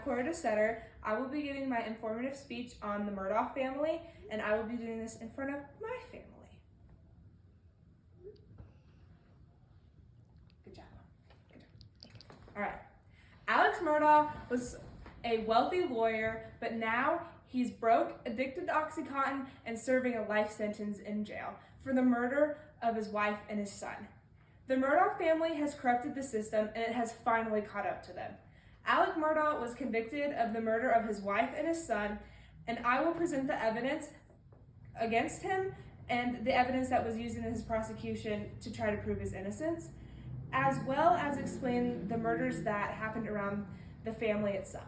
Coretta Setter. I will be giving my informative speech on the Murdaugh family, and I will be doing this in front of my family. Good job, Mom. Good job. All right. Alex Murdaugh was a wealthy lawyer, but now he's broke, addicted to OxyContin, and serving a life sentence in jail for the murder of his wife and his son. The Murdaugh family has corrupted the system, and it has finally caught up to them. Alec Murdaugh was convicted of the murder of his wife and his son, and I will present the evidence against him and the evidence that was used in his prosecution to try to prove his innocence, as well as explain the murders that happened around the family itself.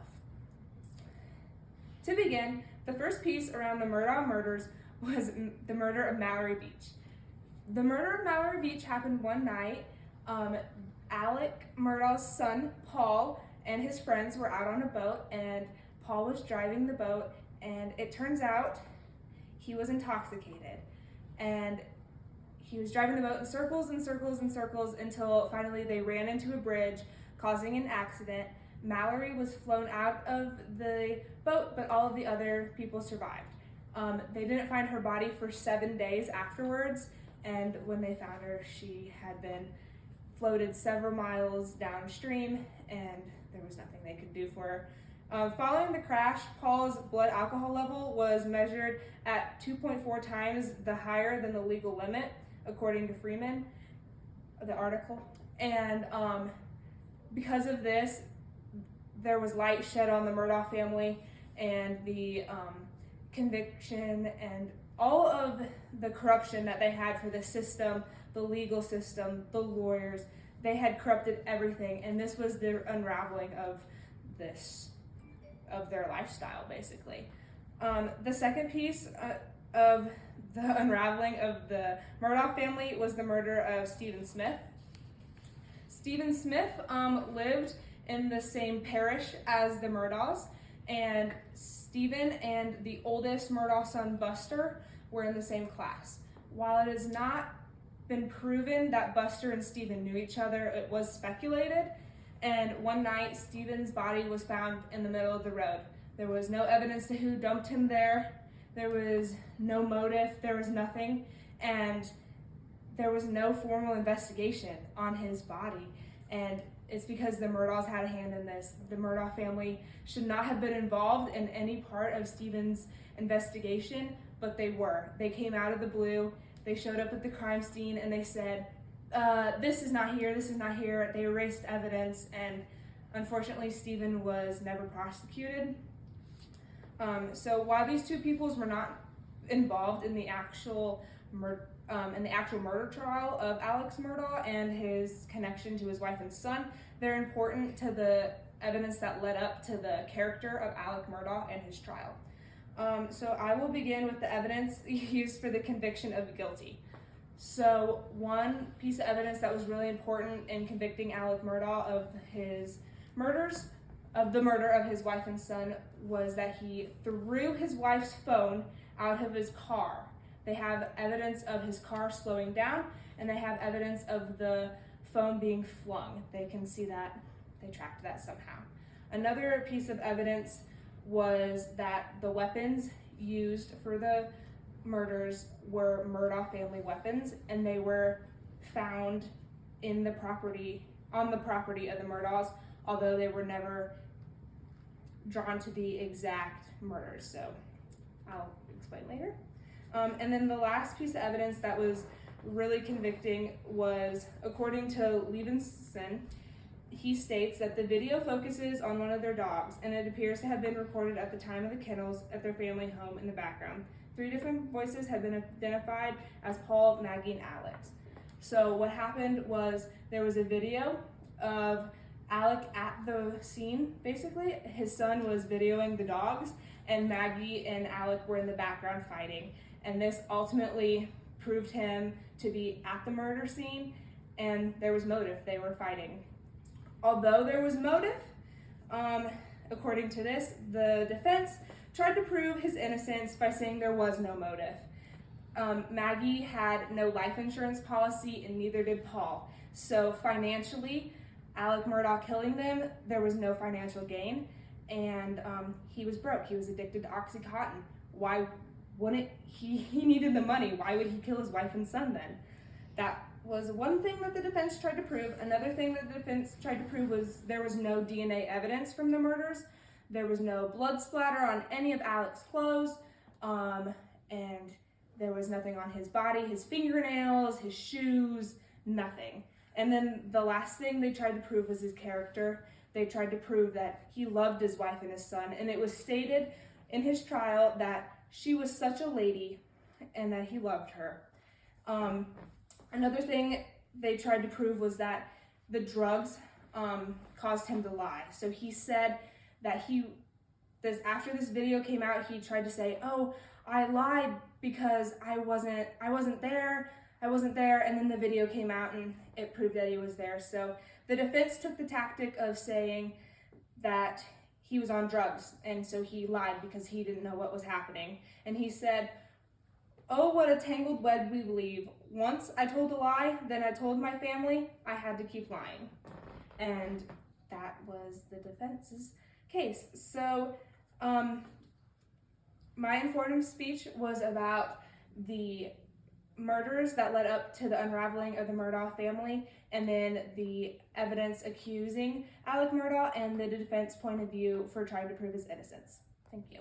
To begin, the first piece around the Murdaugh murders was the murder of Mallory Beach. The murder of Mallory Beach happened one night. Alec Murdaugh's son, Paul, and his friends were out on a boat, and Paul was driving the boat, and it turns out he was intoxicated. And he was driving the boat in circles and circles and circles until finally they ran into a bridge, causing an accident. Mallory was flown out of the boat, but all of the other people survived. They didn't find her body for 7 days afterwards, and when they found her, she had been floated several miles downstream, and there was nothing they could do for her. Following the crash, Paul's blood alcohol level was measured at 2.4 times the higher than the legal limit, according to Freeman, the article. And because of this, there was light shed on the Murdaugh family, and the conviction and all of the corruption that they had for the system, the legal system, the lawyers. They had corrupted everything, and this was the unraveling of their lifestyle, basically. The second piece of the unraveling of the Murdaugh family was the murder of Stephen Smith. Stephen Smith lived in the same parish as the Murdaughs, and Stephen and the oldest Murdaugh son, Buster, were in the same class. While it has not been proven that Buster and Stephen knew each other, it was speculated, and one night Stephen's body was found in the middle of the road. There was no evidence to who dumped him there. There was no motive, there was nothing, and there was no formal investigation on his body. And it's because the Murdaughs had a hand in this. The Murdaugh family should not have been involved in any part of Stephen's investigation, but they were. They came out of the blue, they showed up at the crime scene, and they said, this is not here, this is not here. They erased evidence, and unfortunately Stephen was never prosecuted. So while these two peoples were not involved in the actual murder trial of Alex Murdaugh and his connection to his wife and son, they're important to the evidence that led up to the character of Alec Murdaugh and his trial. So I will begin with the evidence used for the conviction of guilty. So one piece of evidence that was really important in convicting Alec Murdaugh of his murders, of the murder of his wife and son, was that he threw his wife's phone out of his car. They have evidence of his car slowing down, and they have evidence of the phone being flung. They can see that, they tracked that somehow. Another piece of evidence was that the weapons used for the murders were Murdaugh family weapons, and they were found in the property, on the property of the Murdaughs, although they were never drawn to the exact murders, so I'll explain later. And then the last piece of evidence that was really convicting was, according to Levinson, he states that the video focuses on one of their dogs, and it appears to have been recorded at the time of the kennels at their family home in the background. 3 different voices have been identified as Paul, Maggie, and Alex. So what happened was there was a video of Alec at the scene, basically. His son was videoing the dogs, and Maggie and Alec were in the background fighting. And this ultimately proved him to be at the murder scene, and there was motive. They were fighting. Although there was motive, according to this, the defense tried to prove his innocence by saying there was no motive. Maggie had no life insurance policy, and neither did Paul. So financially, Alec Murdaugh killing them, there was no financial gain. and he was broke. He was addicted to OxyContin. Why wouldn't he needed the money? Why would he kill his wife and son then? That was one thing that the defense tried to prove. Another thing that the defense tried to prove was there was no DNA evidence from the murders. There was no blood splatter on any of Alec's clothes, and there was nothing on his body, his fingernails, his shoes, nothing. And then the last thing they tried to prove was his character. They tried to prove that he loved his wife and his son, and it was stated in his trial that she was such a lady and that he loved her. Another thing they tried to prove was that the drugs caused him to lie. So he said that after this video came out, he tried to say, "Oh, I lied because I wasn't there," and then the video came out and it proved that he was there. So the defense took the tactic of saying that he was on drugs, and so he lied because he didn't know what was happening. And he said, "Oh, what a tangled web we weave. Once I told a lie, then I told my family I had to keep lying." And that was the defense's case. So my informative speech was about the murders that led up to the unraveling of the Murdaugh family, and then the evidence accusing Alec Murdaugh and the defense point of view for trying to prove his innocence. Thank you.